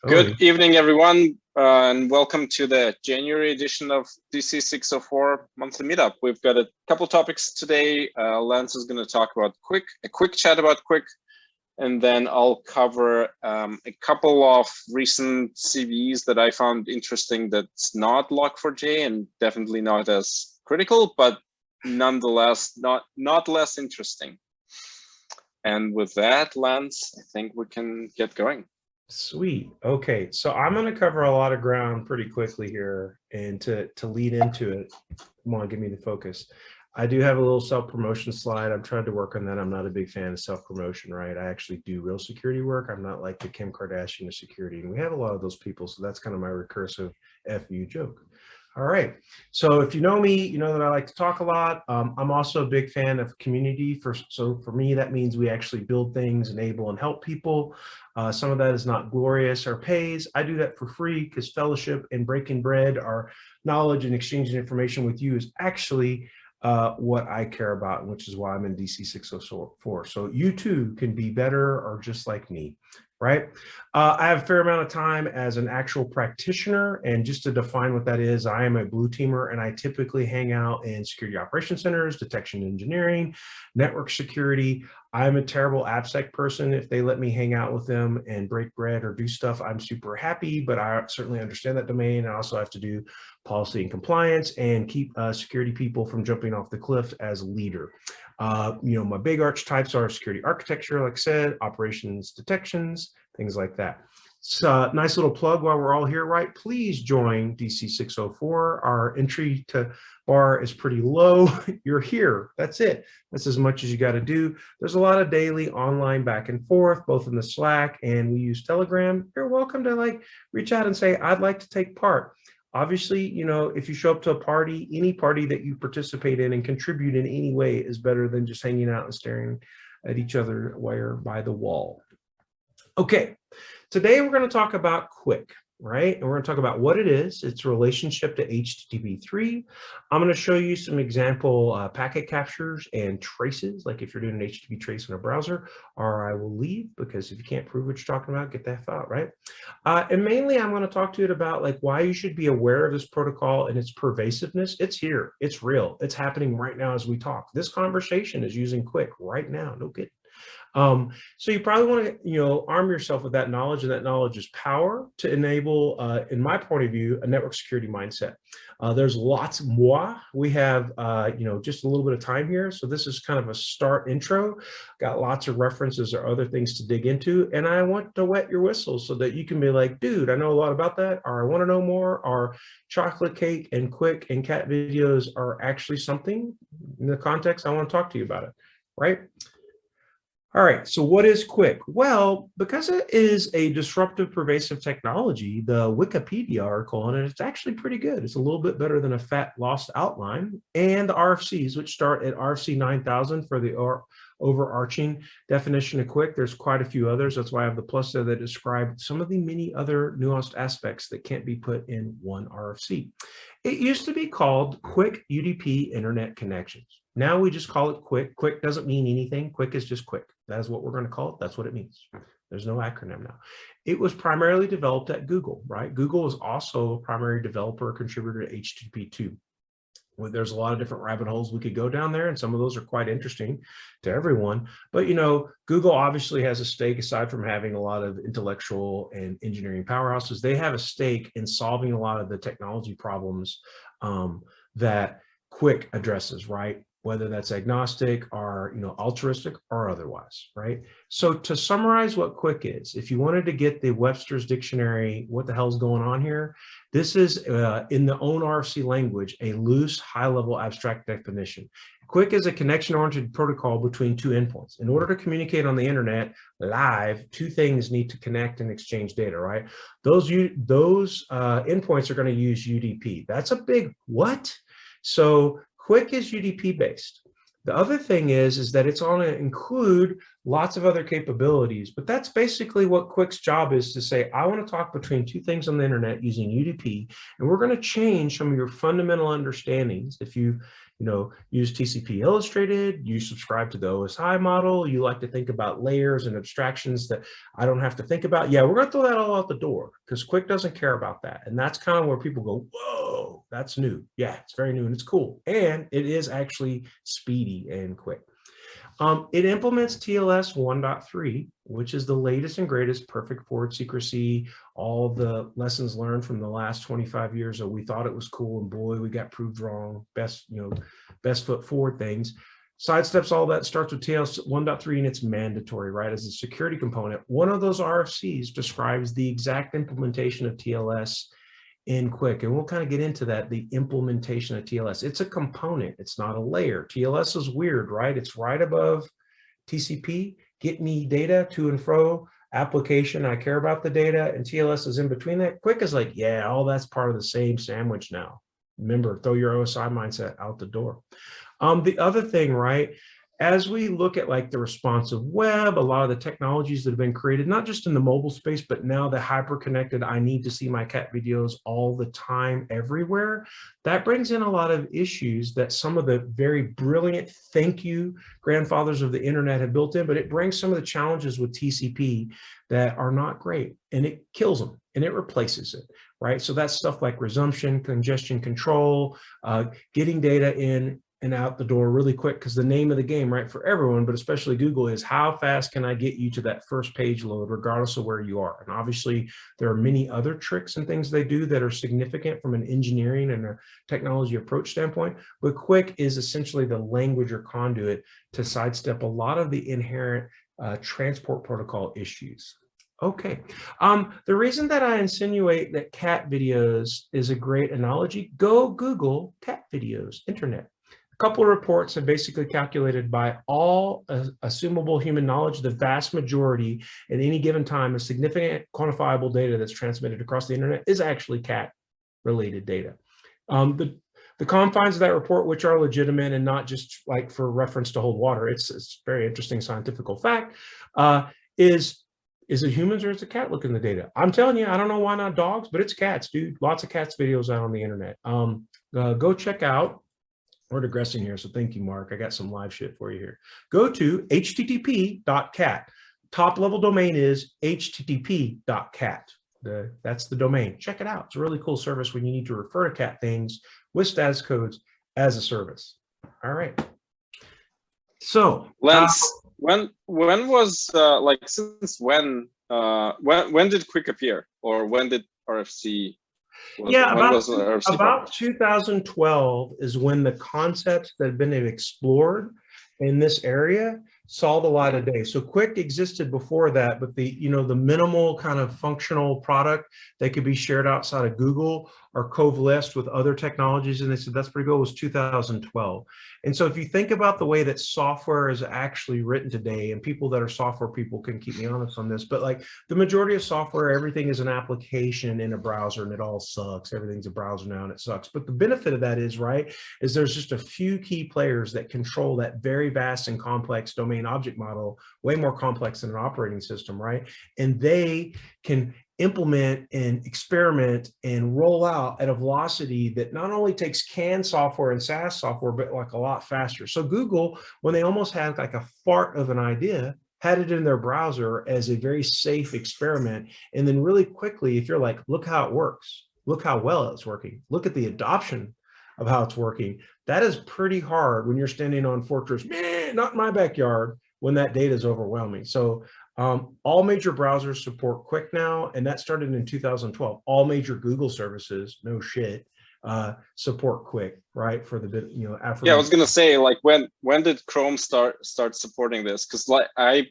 Good evening, everyone, and welcome to the January edition of DC604 monthly meetup. We've got a couple topics today. Lance is going to talk about QUIC, a quick chat about QUIC, and then I'll cover a couple of recent CVs that I found interesting that's not Log4j and definitely not as critical, but nonetheless not less interesting. And with that, Lance, I think we can get going. Sweet. Okay, so I'm going to cover a lot of ground pretty quickly here, and to lead into it, come on, give me the focus. I do have a little self-promotion slide. I'm trying to work on that. I'm not a big fan of self-promotion, right? I actually do real security work. I'm not like the Kim Kardashian of security, and we have a lot of those people, so that's kind of my recursive FU joke. All right, so if you know me, you know that I like to talk a lot. I'm also a big fan of community. So for me, that means we actually build things, enable and help people. Some of that is not glorious or pays. I do that for free because fellowship and breaking bread, our knowledge and exchanging information with you is actually what I care about, which is why I'm in DC604. So you too can be better or just like me. Right? I have a fair amount of time as an actual practitioner, and just to define what that is, I am a blue teamer, and I typically hang out in security operations centers, detection engineering, network security. I'm a terrible AppSec person. If they let me hang out with them and break bread or do stuff, I'm super happy, but I certainly understand that domain. I also have to do policy and compliance and keep security people from jumping off the cliff as a leader. You know, my big archetypes are security architecture, like I said, operations detections, things like that. So nice little plug while we're all here, right? Please join DC604. Our entry to bar is pretty low. You're here. That's it. That's as much as you got to do. There's a lot of daily online back and forth, both in the Slack and we use Telegram. You're welcome to like reach out and say, I'd like to take part. Obviously, you know, if you show up to a party, any party that you participate in and contribute in any way is better than just hanging out and staring at each other while you're by the wall. Okay, today we're going to talk about QUIC, right? And we're going to talk about what it is, its relationship to HTTP3. I'm going to show you some example packet captures and traces, like if you're doing an HTTP trace in a browser, or I will leave because if you can't prove what you're talking about, get that out, right? And mainly I'm going to talk to you about like why you should be aware of this protocol and its pervasiveness. It's here, it's real, it's happening right now as we talk. This conversation is using QUIC right now, no kidding. So you probably want to, you know, arm yourself with that knowledge, and that knowledge is power to enable, in my point of view, a network security mindset. There's lots more. We have, you know, just a little bit of time here. So this is kind of a start intro. Got lots of references or other things to dig into. And I want to wet your whistle so that you can be like, dude, I know a lot about that, or I want to know more, or chocolate cake and QUIC and cat videos are actually something in the context I want to talk to you about it, right? All right, so what is QUIC? Well, because it is a disruptive, pervasive technology, the Wikipedia article on it, it's actually pretty good. It's a little bit better than a fat lost outline. And the RFCs, which start at RFC 9000 for the overarching definition of QUIC. There's quite a few others. That's why I have the plus there that describe some of the many other nuanced aspects that can't be put in one RFC. It used to be called QUIC UDP Internet Connections. Now we just call it QUIC. QUIC doesn't mean anything. QUIC is just QUIC. That is what we're going to call it. That's what it means. There's no acronym now. It was primarily developed at Google, right? Google is also a primary developer contributor to HTTP2. Well, there's a lot of different rabbit holes we could go down there, and some of those are quite interesting to everyone. But, you know, Google obviously has a stake, aside from having a lot of intellectual and engineering powerhouses, they have a stake in solving a lot of the technology problems that QUIC addresses, right? Whether that's agnostic or, you know, altruistic or otherwise, right? So to summarize what QUIC is, if you wanted to get the Webster's Dictionary, what the hell's going on here? This is in the own RFC language, a loose, high-level abstract definition. QUIC is a connection-oriented protocol between two endpoints. In order to communicate on the internet live, two things need to connect and exchange data, right? Those endpoints are going to use UDP. That's a big what? So QUIC is UDP based. The other thing is that it's going to include lots of other capabilities, but that's basically what QUIC's job is, to say, I want to talk between two things on the internet using UDP, and we're going to change some of your fundamental understandings. If you use TCP Illustrated, you subscribe to the OSI model, you like to think about layers and abstractions that I don't have to think about. Yeah, we're going to throw that all out the door, because QUIC doesn't care about that. And that's kind of where people go, whoa, that's new. Yeah, it's very new and it's cool. And it is actually speedy and quick. It implements TLS 1.3, which is the latest and greatest perfect forward secrecy, all the lessons learned from the last 25 years that we thought it was cool, and boy, we got proved wrong, best foot forward things. Sidesteps all that, starts with TLS 1.3, and it's mandatory, right, as a security component. One of those RFCs describes the exact implementation of TLS in QUIC, and we'll kind of get into that, the implementation of TLS. It's a component, it's not a layer. TLS is weird, right? It's right above TCP, get me data to and fro, application, I care about the data, and TLS is in between that. QUIC is like, yeah, all that's part of the same sandwich now. Remember, throw your OSI mindset out the door. The other thing, right, as we look at like the responsive web, a lot of the technologies that have been created, not just in the mobile space, but now the hyper-connected, I need to see my cat videos all the time, everywhere, that brings in a lot of issues that some of the very brilliant, thank you, grandfathers of the internet have built in, but it brings some of the challenges with TCP that are not great, and it kills them, and it replaces it, right? So that's stuff like resumption, congestion control, getting data in and out the door really quick, because the name of the game, right, for everyone, but especially Google, is how fast can I get you to that first page load, regardless of where you are. And obviously, there are many other tricks and things they do that are significant from an engineering and a technology approach standpoint, but QUIC is essentially the language or conduit to sidestep a lot of the inherent transport protocol issues. Okay, the reason that I insinuate that cat videos is a great analogy, go Google cat videos, internet. A couple of reports have basically calculated by all assumable human knowledge, the vast majority at any given time of significant quantifiable data that's transmitted across the internet is actually cat-related data. The confines of that report, which are legitimate and not just like for reference to hold water, it's very interesting scientific fact, is it humans or is it cat looking at the data? I'm telling you, I don't know why not dogs, but it's cats, dude. Lots of cats videos out on the internet. Go check out, we're digressing here, so thank you, Mark. I got some live shit for you here. Go to http.cat. Top level domain is http.cat. That's the domain. Check it out. It's a really cool service when you need to refer to cat things with status codes as a service. All right. So, Lance, when was like, since when did QUIC appear, or when did RFC? About 2012 is when the concepts that have been explored in this area saw the light of day. So QUIC existed before that, but the minimal kind of functional product that could be shared outside of Google or coalesced with other technologies, and they said that's pretty good, was 2012. And so if you think about the way that software is actually written today, and people that are software people can keep me honest on this, but like the majority of software, everything is an application in a browser, and it all sucks. Everything's a browser now and it sucks. But the benefit of that is, right, is there's just a few key players that control that very vast and complex domain object model, way more complex than an operating system, right? And they can implement and experiment and roll out at a velocity that not only takes canned software and SaaS software, but like a lot faster. So Google, when they almost had like a fart of an idea, had it in their browser as a very safe experiment. And then really quickly, if you're like, look how it works, look how well it's working, look at the adoption of how it's working. That is pretty hard when you're standing on Fortress, not in my backyard, when that data is overwhelming. So all major browsers support QUIC now, and that started in 2012. All major Google services, no shit, support QUIC, right? For the after. Yeah, I was gonna say, like, when did Chrome start supporting this? Because like I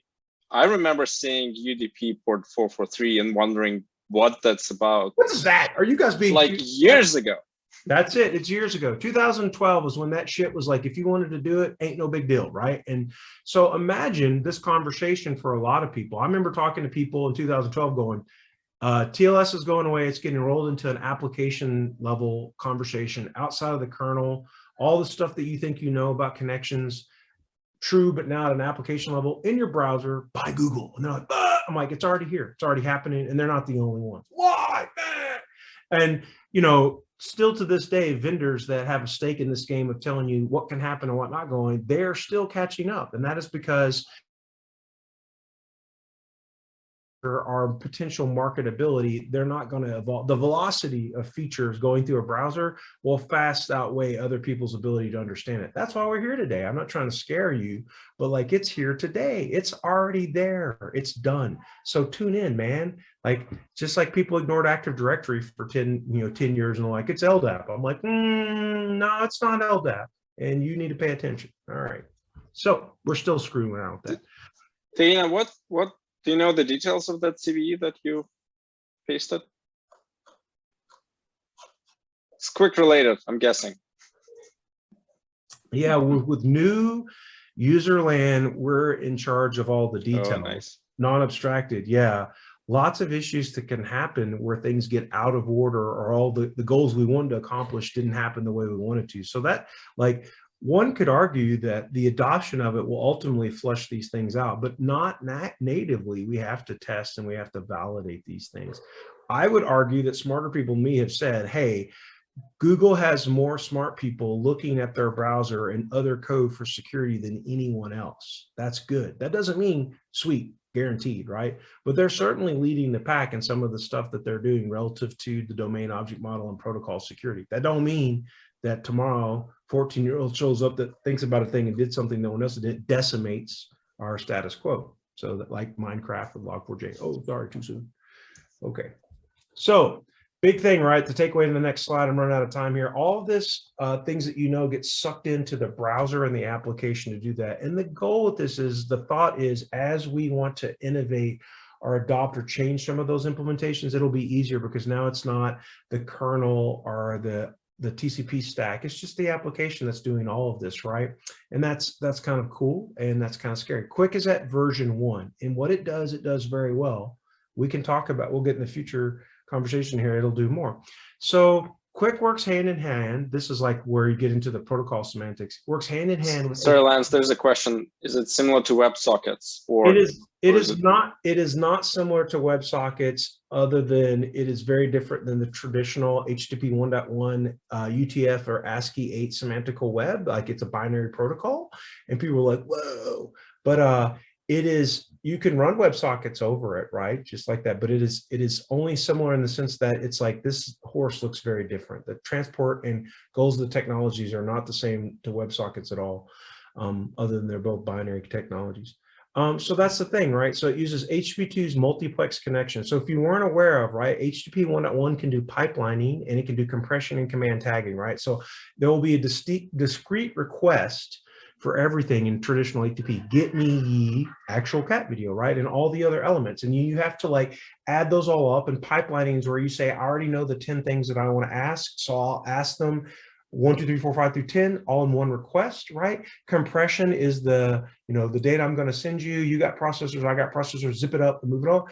remember seeing UDP port 443 and wondering what that's about. What is that? Are you guys being like years ago? That's it. It's years ago. 2012 was when that shit was like, if you wanted to do it, ain't no big deal, right? And so imagine this conversation for a lot of people. I remember talking to people in 2012 going, TLS is going away. It's getting rolled into an application level conversation outside of the kernel. All the stuff that you think you know about connections, true, but now at an application level in your browser by Google. And they're like, ah! I'm like, it's already here. It's already happening. And they're not the only ones. Why? And, you know, still to this day, vendors that have a stake in this game of telling you what can happen and what not going, they're still catching up. And that is because our potential marketability, they're not going to evolve. The velocity of features going through a browser will fast outweigh other people's ability to understand it. That's why we're here today. I'm not trying to scare you, but like, it's here today. It's already there. It's done. So tune in, man. Like, just like people ignored Active Directory for 10 years and like, it's LDAP. I'm like, no, it's not LDAP. And you need to pay attention. All right. So we're still screwing around with that. Dana, what do you know the details of that CVE that you pasted? It's QUIC related, I'm guessing. Yeah, with new user land, we're in charge of all the details. Oh, nice. Non-abstracted, yeah. Lots of issues that can happen where things get out of order or all the goals we wanted to accomplish didn't happen the way we wanted to. So that, like, one could argue that the adoption of it will ultimately flush these things out, but not natively. We have to test and we have to validate these things. I would argue that smarter people than me have said, hey, Google has more smart people looking at their browser and other code for security than anyone else. That's good. That doesn't mean sweet, guaranteed, right? But they're certainly leading the pack in some of the stuff that they're doing relative to the domain object model and protocol security. That don't mean that tomorrow 14-year-old shows up that thinks about a thing and did something no one else did, it decimates our status quo. So that, like Minecraft with Log4j. Oh, sorry, too soon. Okay. So big thing, right? To take away to the next slide, I'm running out of time here. All of this things that you know get sucked into the browser and the application to do that. And the goal with this is, the thought is, as we want to innovate or adopt or change some of those implementations, it'll be easier because now it's not the kernel or the TCP stack. It's just the application that's doing all of this, right? And that's kind of cool and that's kind of scary. QUIC is at version 1, and what it does very well. We can talk about, we'll get in the future conversation here, it'll do more. So QUIC works hand in hand. This is like where you get into the protocol semantics. It works hand in hand with— Sorry, Lance, there's a question. Is it similar to WebSockets? Or it is not similar to WebSockets, other than it is very different than the traditional HTTP 1.1 UTF or ASCII 8 semantical web. Like, it's a binary protocol, and people are like, whoa. But it is, you can run WebSockets over it, right? Just like that. But it is only similar in the sense that it's like, this horse looks very different. The transport and goals of the technologies are not the same to WebSockets at all, other than they're both binary technologies. So that's the thing, right? So it uses HTTP2's multiplex connection. So if you weren't aware of, right, HTTP 1.1 can do pipelining and it can do compression and command tagging, right? So there will be a discrete request for everything in traditional HTTP. Get me ye actual cat video, right? And all the other elements. And you have to like add those all up, and pipelining is where you say, I already know the 10 things that I want to ask. So I'll ask them 1, 2, 3, 4, 5 through 10, all in one request, right? Compression is the, the data I'm going to send you. You got processors, I got processors, zip it up and move it on.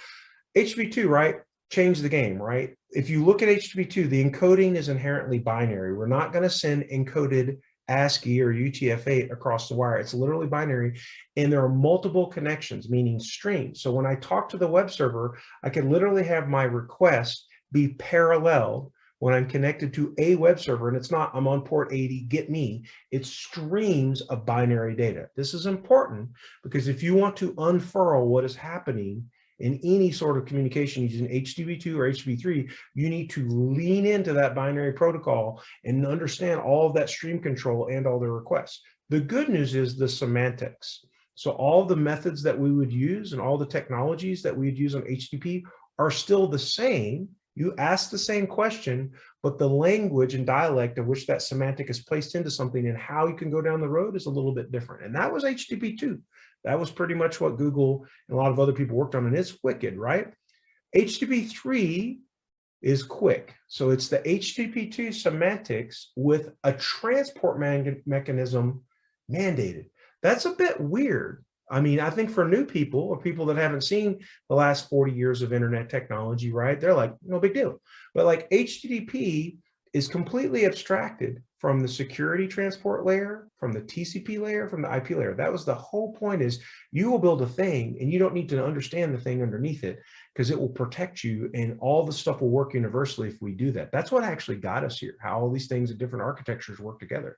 HTTP2, right? Change the game, right? If you look at HTTP2, the encoding is inherently binary. We're not going to send encoded ASCII or UTF-8 across the wire. It's literally binary, and there are multiple connections, meaning streams. So when I talk to the web server, I can literally have my request be parallel when I'm connected to a web server, and it's not, I'm on port 80, get me, it's streams of binary data. This is important because if you want to unfurl what is happening in any sort of communication using HTTP2 or HTTP3, you need to lean into that binary protocol and understand all of that stream control and all the requests. The good news is the semantics. So all the methods that we would use and all the technologies that we'd use on HTTP are still the same. You ask the same question, but the language and dialect of which that semantic is placed into something and how you can go down the road is a little bit different. And that was HTTP2. That was pretty much what Google and a lot of other people worked on, and it's wicked, right? HTTP3 is QUIC. So it's the HTTP2 semantics with a transport mechanism mandated. That's a bit weird. I mean, I think for new people or people that haven't seen the last 40 years of internet technology, right? They're like, no big deal. But like HTTP is completely abstracted from the security transport layer, from the TCP layer, from the IP layer. That was the whole point, is you will build a thing and you don't need to understand the thing underneath it, because it will protect you and all the stuff will work universally if we do that. That's what actually got us here, how all these things in different architectures work together.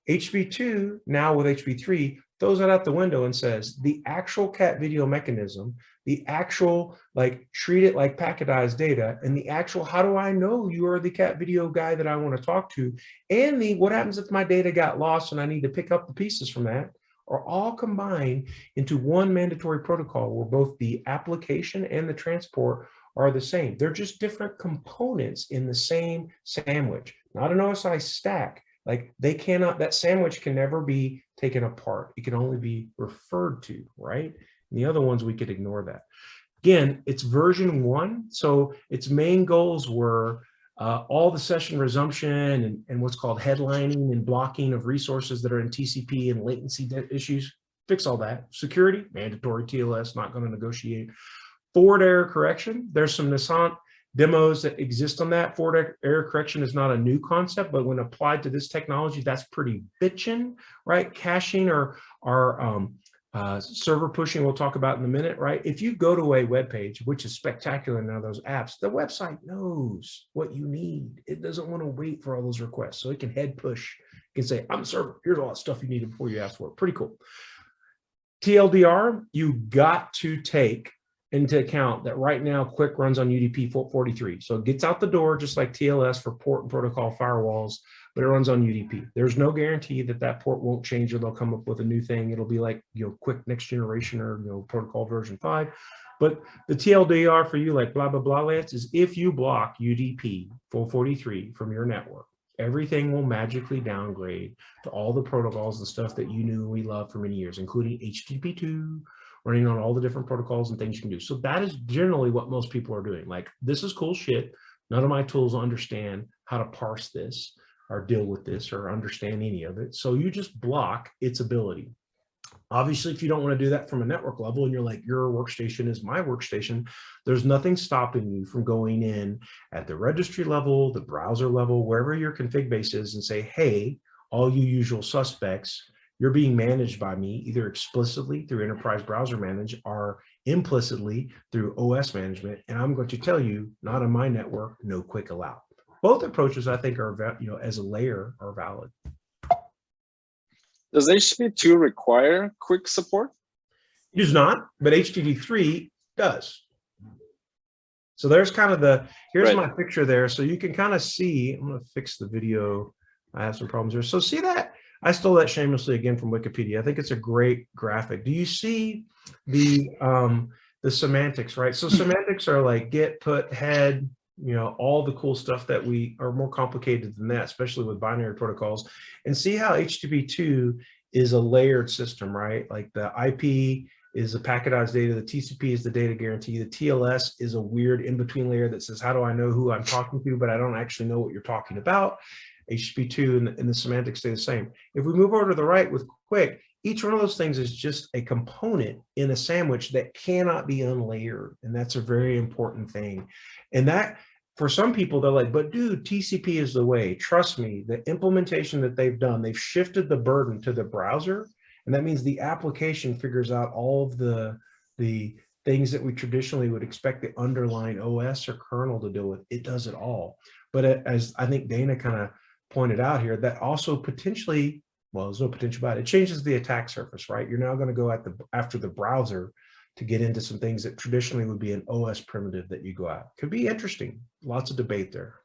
HB2 now with HB3 throws that out the window and says the actual cat video mechanism, the actual like treat it like packetized data, and the actual how do I know you are the cat video guy that I want to talk to, and the what happens if my data got lost and I need to pick up the pieces from that, are all combined into one mandatory protocol where both the application and the transport are the same. They're just different components in the same sandwich, not an OSI stack. Like they cannot, that sandwich can never be taken apart. It can only be referred to, right? And the other ones, we could ignore that. Again, it's version 1. So its main goals were all the session resumption and what's called headlining and blocking of resources that are in TCP and latency issues. Fix all that. Security, mandatory TLS, not going to negotiate. Forward error correction. There's some Nascent demos that exist on that. Forward error correction is not a new concept, but when applied to this technology, that's pretty bitchin', right? Caching or server pushing, we'll talk about in a minute, right? If you go to a web page, which is spectacular now, those apps, the website knows what you need. It doesn't want to wait for all those requests. So it can head push. It can say, I'm a server. Here's all that stuff you needed before you asked for it. Pretty cool. TLDR, you got to take into account that right now QUIC runs on UDP 43. So it gets out the door just like TLS for port and protocol firewalls, but it runs on UDP. There's no guarantee that that port won't change or they'll come up with a new thing. It'll be like, QUIC next generation or, protocol version 5. But the TLDR for you, like blah, blah, blah, Lance, is if you block UDP 443 from your network, everything will magically downgrade to all the protocols and stuff that you knew we loved for many years, including HTTP2, running on all the different protocols and things you can do. So that is generally what most people are doing. Like, this is cool shit. None of my tools understand how to parse this or deal with this or understand any of it. So you just block its ability. Obviously, if you don't want to do that from a network level and you're like, your workstation is my workstation, there's nothing stopping you from going in at the registry level, the browser level, wherever your config base is, and say, hey, all you usual suspects, you're being managed by me either explicitly through Enterprise Browser Manage or implicitly through OS management. And I'm going to tell you, not on my network, no QUIC allowed. Both approaches, I think, are, as a layer, are valid. Does HTTP2 require QUIC support? It does not, but HTTP3 does. So there's kind of the, here's my picture there. So you can kind of see, I'm going to fix the video. I have some problems here. So see that? I stole that shamelessly again from Wikipedia. I think it's a great graphic. Do you see the semantics, right? So semantics are like get, put, head, all the cool stuff that we are more complicated than that, especially with binary protocols. And see how HTTP2 is a layered system, right? Like the IP is the packetized data, the TCP is the data guarantee, the TLS is a weird in-between layer that says, how do I know who I'm talking to, but I don't actually know what you're talking about. HTTP2 and the semantics stay the same. If we move over to the right with QUIC, each one of those things is just a component in a sandwich that cannot be unlayered. And that's a very important thing. And that, for some people, they're like, but dude, TCP is the way. Trust me, the implementation that they've done, they've shifted the burden to the browser. And that means the application figures out all of the things that we traditionally would expect the underlying OS or kernel to deal with. It does it all. But as I think Dana kind of pointed out here, that also potentially, well, there's no potential about it. It changes the attack surface, right? You're now going to go after the browser to get into some things that traditionally would be an OS primitive that you go at. Could be interesting. Lots of debate there.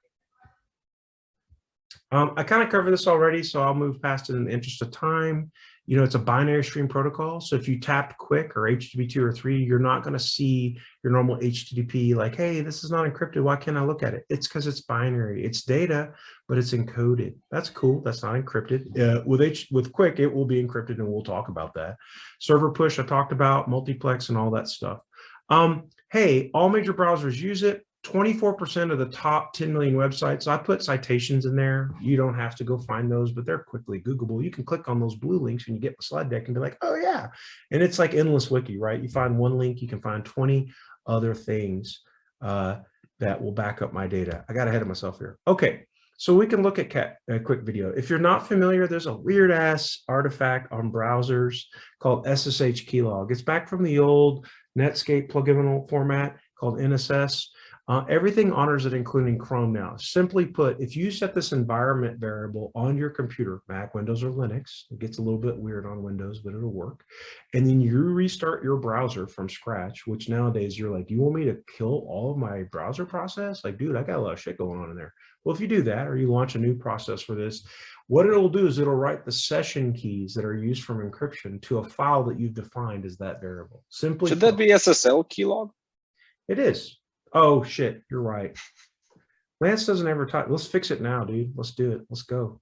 I kind of covered this already, so I'll move past it in the interest of time. It's a binary stream protocol. So if you tapped QUIC or HTTP2 or 3, you're not going to see your normal HTTP like, hey, this is not encrypted. Why can't I look at it? It's because it's binary. It's data, but it's encoded. That's cool. That's not encrypted. With QUIC, it will be encrypted, and we'll talk about that. Server push, I talked about, multiplex, and all that stuff. Hey, all major browsers use it. 24% of the top 10 million websites. I put citations in there. You don't have to go find those, but they're quickly Googleable. You can click on those blue links when you get the slide deck and be like, oh yeah. And it's like endless wiki, right? You find one link, you can find 20 other things that will back up my data. I got ahead of myself here. Okay, So we can look at QUIC video. If you're not familiar, there's a weird ass artifact on browsers called Ssh Keylog. It's back from the old Netscape pluginal format called NSS. Everything honors it, including Chrome now. Simply put, if you set this environment variable on your computer, Mac, Windows, or Linux, it gets a little bit weird on Windows, but it'll work. And then you restart your browser from scratch, which nowadays you're like, you want me to kill all of my browser process? Like, dude, I got a lot of shit going on in there. Well, if you do that, or you launch a new process for this, what it'll do is it'll write the session keys that are used from encryption to a file that you've defined as that variable. Simply Should that be SSL keylog? It is. Oh shit, you're right. Lance doesn't ever type. Let's fix it now, dude. Let's do it. Let's go.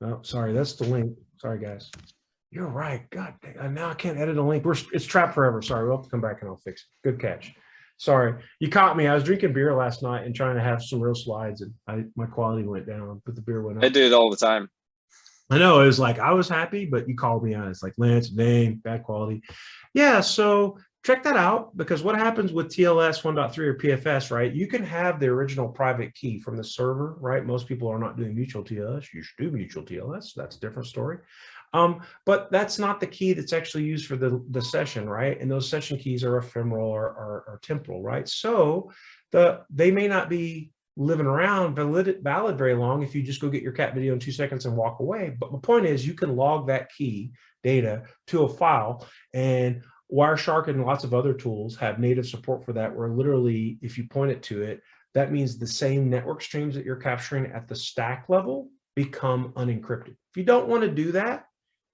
No, sorry, that's the link. Sorry, guys. You're right. God dang, now I can't edit a link. It's trapped forever. Sorry, we'll have to come back and I'll fix it. Good catch. Sorry, you caught me. I was drinking beer last night and trying to have some real slides, and my quality went down, but the beer went up. I do it all the time. I know, it was like I was happy, but you called me on. It's like, Lance, name, bad quality. Yeah, so check that out, because what happens with TLS 1.3 or PFS, right? You can have the original private key from the server, right? Most people are not doing mutual TLS. You should do mutual TLS. That's a different story. But that's not the key that's actually used for the session, right? And those session keys are ephemeral or temporal, right? So they may not be living around valid very long if you just go get your cat video in 2 seconds and walk away. But my point is, you can log that key data to a file, and Wireshark and lots of other tools have native support for that, where literally if you point it to it, that means the same network streams that you're capturing at the stack level become unencrypted. If you don't want to do that,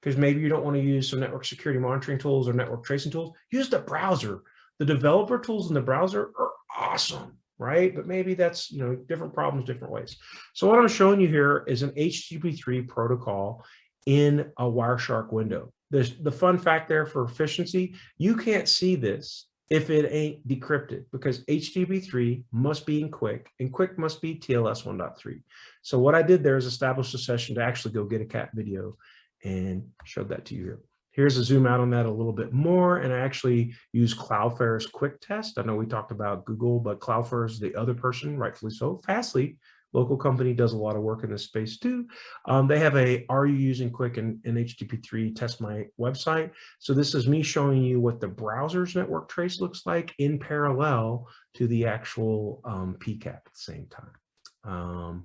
because maybe you don't want to use some network security monitoring tools or network tracing tools, use the browser. The developer tools in the browser are awesome, right? But maybe that's, different problems, different ways. So what I'm showing you here is an HTTP3 protocol in a Wireshark window. There's the fun fact there for efficiency. You can't see this if it ain't decrypted, because HTTP3 must be in QUIC, and QUIC must be TLS 1.3. So what I did there is establish a session to actually go get a cat video and showed that to you here. Here's a zoom out on that a little bit more, and I actually use Cloudflare's quick test. I know we talked about Google, but Cloudflare is the other person, rightfully so. Fastly, local company, does a lot of work in this space too. They have a "Are you using QUIC in HTTP3 test my website?" So this is me showing you what the browser's network trace looks like in parallel to the actual PCAP at the same time.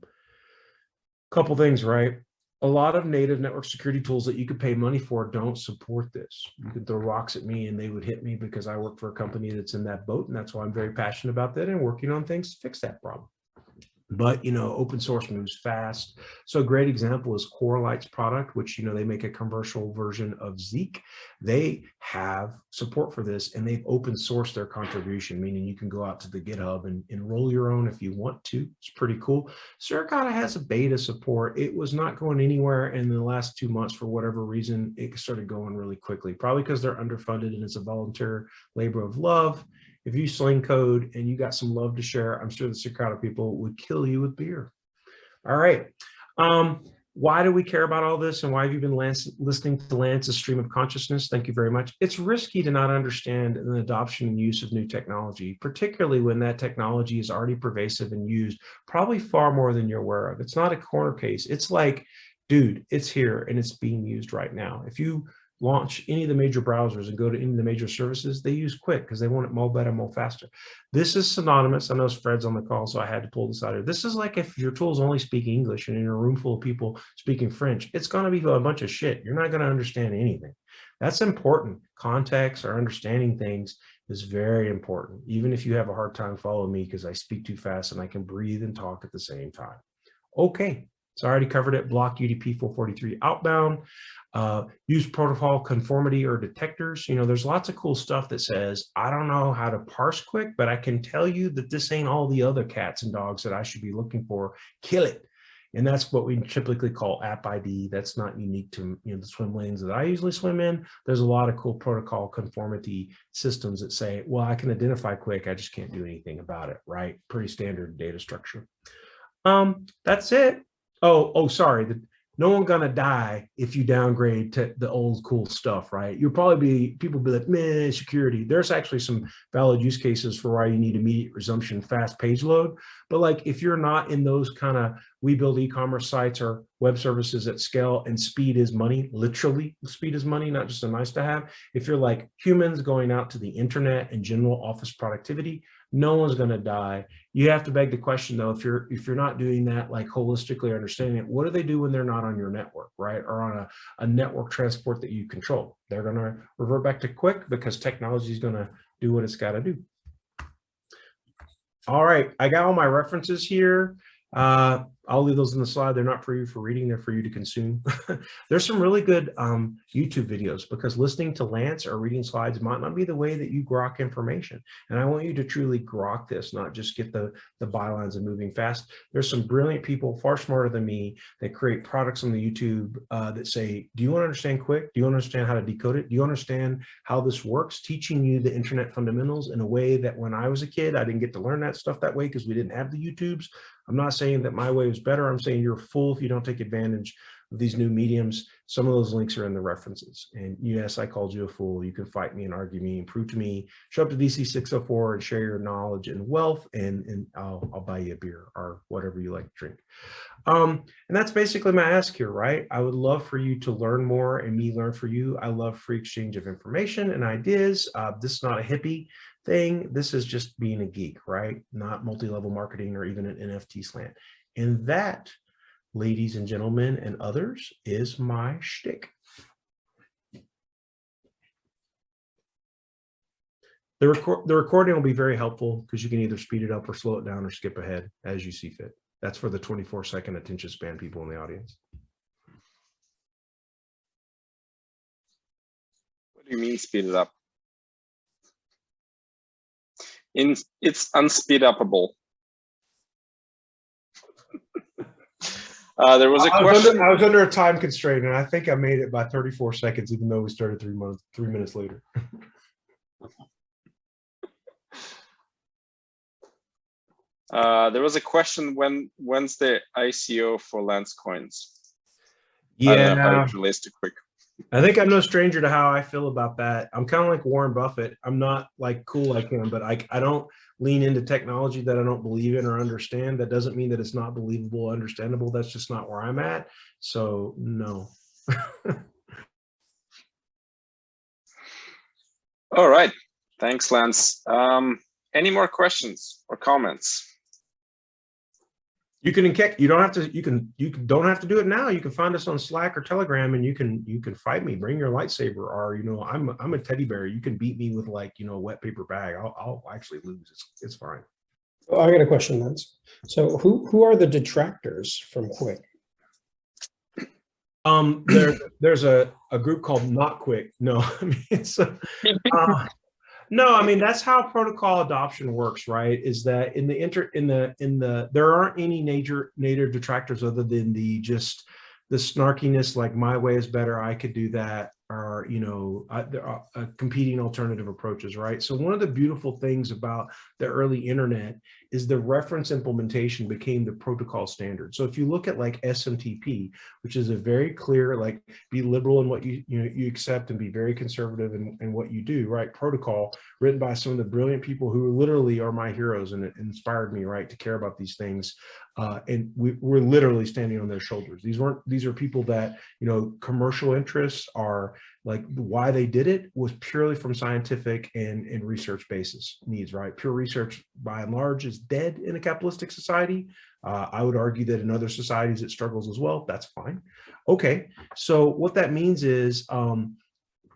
Couple things, right? A lot of native network security tools that you could pay money for don't support this. You could throw rocks at me and they would hit me, because I work for a company that's in that boat, and that's why I'm very passionate about that and working on things to fix that problem. But, open source moves fast. So a great example is Corelite's product, which, they make a commercial version of Zeek. They have support for this, and they've open sourced their contribution, meaning you can go out to the GitHub and enroll your own if you want to. It's pretty cool. Suricata has a beta support. It was not going anywhere, and in the last 2 months, for whatever reason, it started going really quickly, probably because they're underfunded and it's a volunteer labor of love. If you sling code and you got some love to share, I'm sure the Suricata people would kill you with beer. All right. Why do we care about all this, and why have you been listening to Lance's stream of consciousness? Thank you very much. It's risky to not understand the adoption and use of new technology, particularly when that technology is already pervasive and used probably far more than you're aware of. It's not a corner case. It's like, dude, it's here and it's being used right now. If you launch any of the major browsers and go to any of the major services, they use QUIC because they want it more better, more faster. This is synonymous. I know Fred's on the call, so I had to pull this out here. This is like if your tools only speak English and in a room full of people speaking French, it's going to be a bunch of shit. You're not going to understand anything. That's important. Context or understanding things is very important, even if you have a hard time following me because I speak too fast and I can breathe and talk at the same time. Okay. So I already covered it. Block UDP 443 outbound. Use protocol conformity or detectors. There's lots of cool stuff that says, I don't know how to parse QUIC, but I can tell you that this ain't all the other cats and dogs that I should be looking for. Kill it. And that's what we typically call app ID. That's not unique to the swim lanes that I usually swim in. There's a lot of cool protocol conformity systems that say, well, I can identify QUIC, I just can't do anything about it, right? Pretty standard data structure. That's it. Oh, sorry. no one's gonna die if you downgrade to the old cool stuff, right? You'll probably be, people be like, man, security. There's actually some valid use cases for why you need immediate resumption, fast page load. But like, if you're not in those kind of, we build e-commerce sites or web services at scale, and speed is money, literally speed is money, not just a nice to have. If you're like humans going out to the internet and general office productivity, no one's going to die. You have to beg the question though, if you're not doing that, like holistically understanding it, what do they do when they're not on your network, right? Or on a network transport that you control? They're going to revert back to QUIC because technology is going to do what it's got to do. All right, I got all my references here. I'll leave those in the slide. They're not for you for reading, they're for you to consume. There's some really good YouTube videos, because listening to Lance or reading slides might not be the way that you grok information. And I want you to truly grok this, not just get the bylines and moving fast. There's some brilliant people, far smarter than me, that create products on the YouTube that say, do you want to understand QUIC? Do you understand how to decode it? Do you understand how this works? Teaching you the internet fundamentals in a way that when I was a kid, I didn't get to learn that stuff that way because we didn't have the YouTubes. I'm not saying that my way was better. I'm saying you're a fool if you don't take advantage of these new mediums. Some of those links are in the references. And yes, I called you a fool. You can fight me and argue me and prove to me. Show up to DC604 and share your knowledge and wealth, and I'll buy you a beer or whatever you like to drink. And that's basically my ask here, right? I would love for you to learn more and me learn for you. I love free exchange of information and ideas. This is not a hippie thing. This is just being a geek, right? Not multi-level marketing or even an NFT slant. And that, ladies and gentlemen and others, is my shtick. The recording will be very helpful because you can either speed it up or slow it down or skip ahead as you see fit. That's for the 24-second attention span people in the audience. What do you mean speed it up? It's unspeed-upable. There was a question. I was under a time constraint, and I think I made it by 34 seconds, even though we started 3 minutes later. There was a question, when's the ICO for Lance coins? Yeah, I don't know how it relates to QUIC. I think I'm no stranger to how I feel about that. I'm kind of like Warren Buffett. I'm not like cool like him, but I don't lean into technology that I don't believe in or understand. That doesn't mean that it's not believable or understandable. That's just not where I'm at. So no. All right. Thanks, Lance. Any more questions or comments? You can don't have to, you don't have to do it now. You can find us on Slack or Telegram, and you can fight me. Bring your lightsaber, or I'm a teddy bear. You can beat me with like a wet paper bag. I'll actually lose. It's fine. Well, I got a question, Lance. So who are the detractors from QUIC? There's a group called Not QUIC. No, I mean it's no, I mean that's how protocol adoption works, right? Is that in the there aren't any native detractors other than the snarkiness, like my way is better, I could do that, or there are competing alternative approaches, right? So one of the beautiful things about the early internet is the reference implementation became the protocol standard. So if you look at like SMTP, which is a very clear, like, be liberal in what you accept and be very conservative in what you do, right? Protocol written by some of the brilliant people who literally are my heroes and inspired me, right, to care about these things. And we're literally standing on their shoulders. These are people that, commercial interests are like, why they did it was purely from scientific and research basis needs, right? Pure research by and large is dead in a capitalistic society. I would argue that in other societies it struggles as well. That's fine. Okay, so what that means is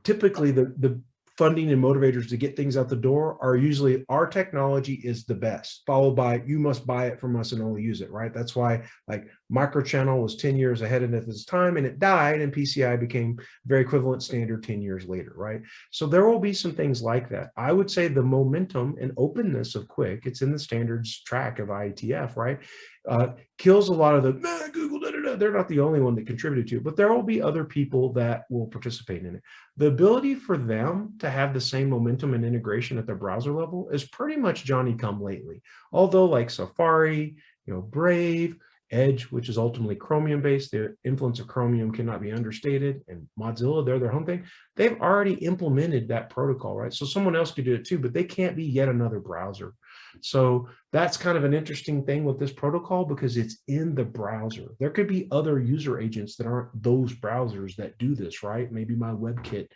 typically the funding and motivators to get things out the door are usually our technology is the best, followed by you must buy it from us and only use it, right? That's why like microchannel was 10 years ahead of its time and it died, and PCI became very equivalent standard 10 years later, right? So there will be some things like that. I would say the momentum and openness of QUIC, it's in the standards track of IETF, right? Kills a lot of the Google, they're not the only one that contributed to it, but there will be other people that will participate in it. The ability for them to have the same momentum and integration at their browser level is pretty much Johnny come lately. Although like Safari, Brave, Edge, which is ultimately Chromium based. The influence of Chromium cannot be understated, and Mozilla, they're their home thing. They've already implemented that protocol, right? So someone else could do it too, but they can't be yet another browser. So that's kind of an interesting thing with this protocol because it's in the browser. There could be other user agents that aren't those browsers that do this, right? Maybe my WebKit,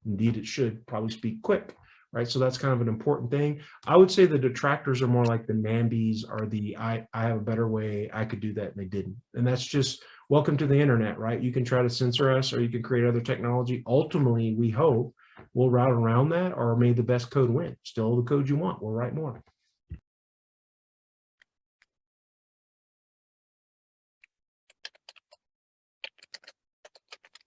indeed it should probably speak QUIC, right? So that's kind of an important thing. I would say the detractors are more like the NAMBIs or the I have a better way, I could do that, and they didn't. And that's just welcome to the internet, right? You can try to censor us or you can create other technology. Ultimately, we hope we'll route around that, or may the best code win. Still the code you want, we'll write more.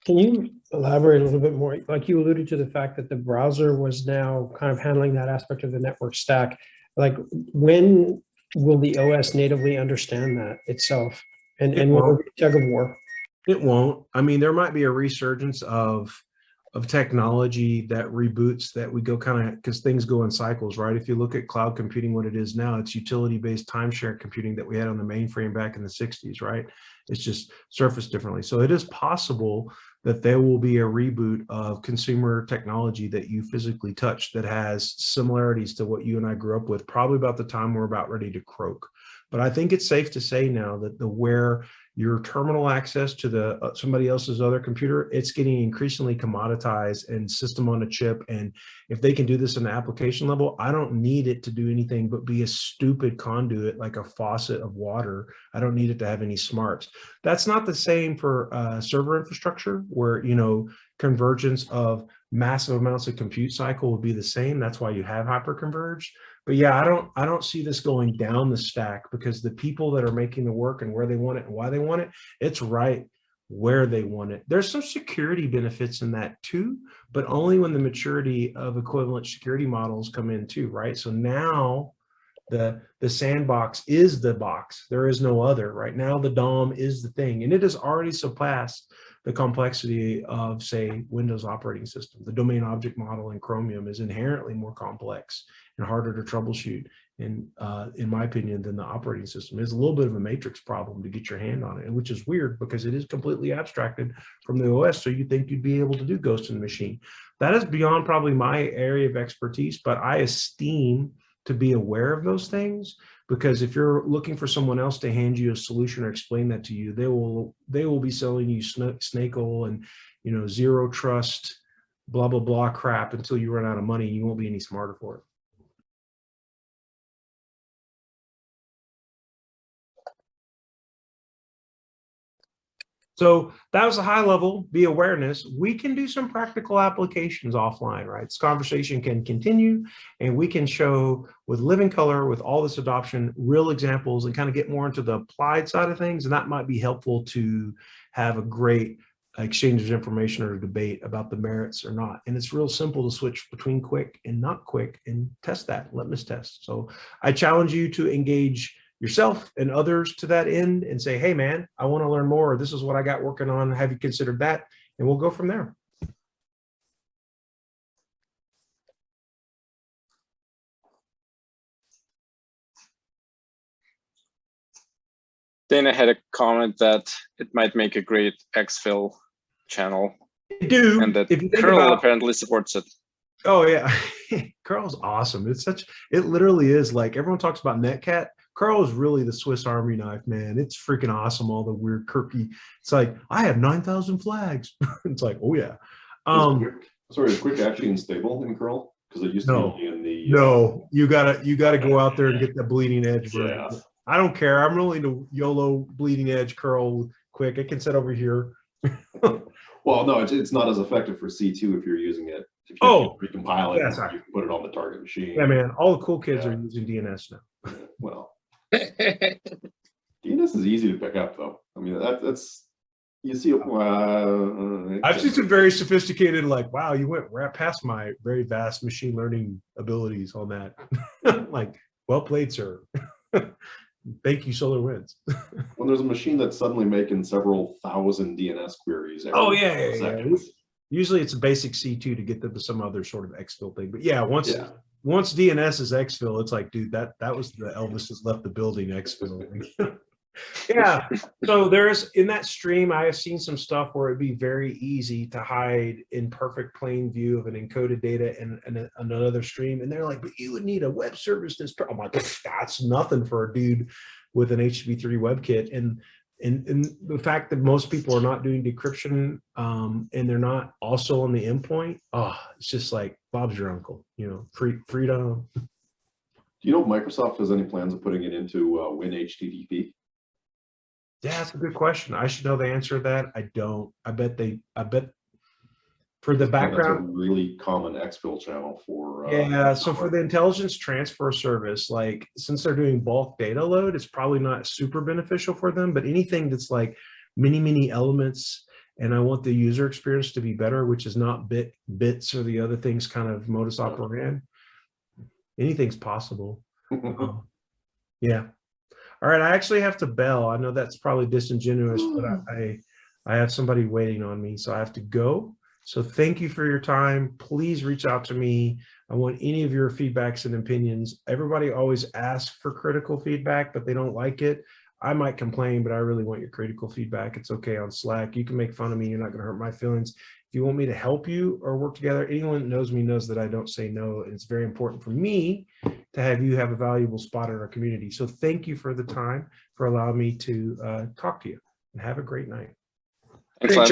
Can you elaborate a little bit more? Like you alluded to the fact that the browser was now kind of handling that aspect of the network stack. Like when will the OS natively understand that itself? And will there be a tug of war? It won't. I mean, there might be a resurgence of technology that reboots, that we go kind of, because things go in cycles, right? If you look at cloud computing, what it is now, it's utility-based timeshare computing that we had on the mainframe back in the 60s, right? It's just surfaced differently. So it is possible that there will be a reboot of consumer technology that you physically touch that has similarities to what you and I grew up with, probably about the time we're about ready to croak. But I think it's safe to say now that where your terminal access to the somebody else's other computer, it's getting increasingly commoditized and system on a chip. And if they can do this in the application level, I don't need it to do anything but be a stupid conduit like a faucet of water. I don't need it to have any smarts. That's not the same for server infrastructure, where, you know, convergence of massive amounts of compute cycle will be the same. That's why you have hyperconverged. But yeah, I don't see this going down the stack, because the people that are making the work and where they want it and why they want it, it's right where they want it. There's some security benefits in that too, but only when the maturity of equivalent security models come in too, right? So now the sandbox is the box. There is no other. Right now, the DOM is the thing, and it has already surpassed the complexity of, say, Windows operating system. The domain object model in Chromium is inherently more complex and harder to troubleshoot, in my opinion, than the operating system. It's a little bit of a matrix problem to get your hand on it, which is weird because it is completely abstracted from the OS. So you think you'd be able to do ghost in the machine. That is beyond probably my area of expertise, but I esteem to be aware of those things, because if you're looking for someone else to hand you a solution or explain that to you, they will be selling you snake oil and, you know, zero trust, blah, blah, blah crap until you run out of money. You won't be any smarter for it. So that was a high level, be awareness. We can do some practical applications offline, right? This conversation can continue, and we can show with living color, with all this adoption, real examples, and kind of get more into the applied side of things. And that might be helpful to have a great exchange of information or debate about the merits or not. And it's real simple to switch between QUIC and not QUIC and test that, litmus test. So I challenge you to engage yourself and others to that end and say, hey man, I want to learn more. This is what I got working on. Have you considered that? And we'll go from there. Dana had a comment that it might make a great exfil channel. They do. And that if you curl apparently supports it. Oh yeah, curl's awesome. It literally is, like, everyone talks about Netcat. Curl is really the Swiss Army knife, man. It's freaking awesome. All the weird quirky. It's like, I have 9,000 flags. It's like, oh yeah. Is QUIC actually unstable in curl? Because it used to be only in the. No, you gotta go out there and get the bleeding edge version. Yeah. I don't care. I'm willing to YOLO bleeding edge curl QUIC. It can sit over here. Well, no, it's not as effective for C2 if you're using it. If you recompile it, you can put it on the target machine. Yeah, man. All the cool kids are using DNS now. Well, DNS is easy to pick up, though. I mean, that's you see. I've seen some very sophisticated, like, wow, you went right past my very vast machine learning abilities on that. Like, well played, sir. Thank you, SolarWinds. When there's a machine that's suddenly making several thousand DNS queries every seconds. Usually it's a basic C2 to get them to some other sort of exfil thing. But yeah, once DNS is exfil, it's like, dude, that was the Elvis has left the building exfil. Yeah. So there's in that stream, I have seen some stuff where it'd be very easy to hide in perfect plain view of an encoded data in another stream. And they're like, but you would need a web service. I'm like, that's nothing for a dude with an HTTP3 WebKit. And the fact that most people are not doing decryption and they're not also on the endpoint, it's just like Bob's your uncle, you know, freedom. Do you know if Microsoft has any plans of putting it into WinHTTP? Yeah, that's a good question. I should know the answer to that. I don't. I bet for the background. That's a really common exfil channel for. Yeah, so for the intelligence transfer service, like since they're doing bulk data load, it's probably not super beneficial for them, but anything that's like many elements, and I want the user experience to be better, which is not bits or the other things kind of modus operandi. Anything's possible. Yeah. All right, I actually have to bail. I know that's probably disingenuous, but I have somebody waiting on me, so I have to go. So thank you for your time. Please reach out to me. I want any of your feedbacks and opinions. Everybody always asks for critical feedback, but they don't like it. I might complain, but I really want your critical feedback. It's okay on Slack. You can make fun of me. You're not going to hurt my feelings. If you want me to help you or work together, anyone that knows me knows that I don't say no. And it's very important for me to have you have a valuable spot in our community. So thank you for the time, for allowing me to talk to you, and have a great night. Excellent.